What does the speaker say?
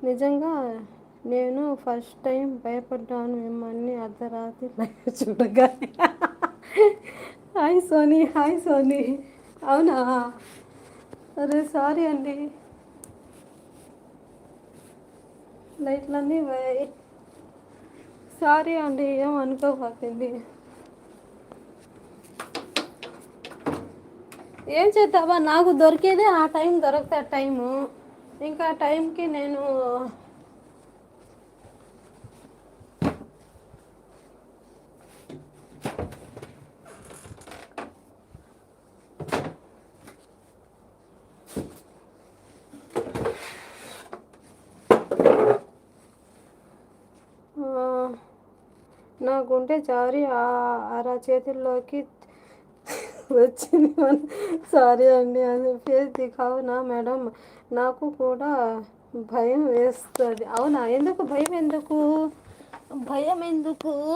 నిజంగా నేను first time భయపడ్డాను మిమ్మల్ని అర్ధరాత్రి లైవ్ చూడగానే. Hi Soni, hi Soni. అవునా? అరే సారీ అండి, లైట్లన్నీ పోయాయి. సారీ అండి, ఏం అనుకోకండి. ఏం చేద్దామా, నాకు దొరికేదే ఆ టైం, దొరికితే ఆ టైము. ఇంకా టైంకి నేను నా గుండె జారి అర చేతుల్లోకి వచ్చింది. సారీ అండి, అది ఫేస్ దిఖావునా మేడం, నాకు కూడా భయం వేస్తుంది. అవునా? ఎందుకు భయం, ఎందుకు భయం, ఎందుకు?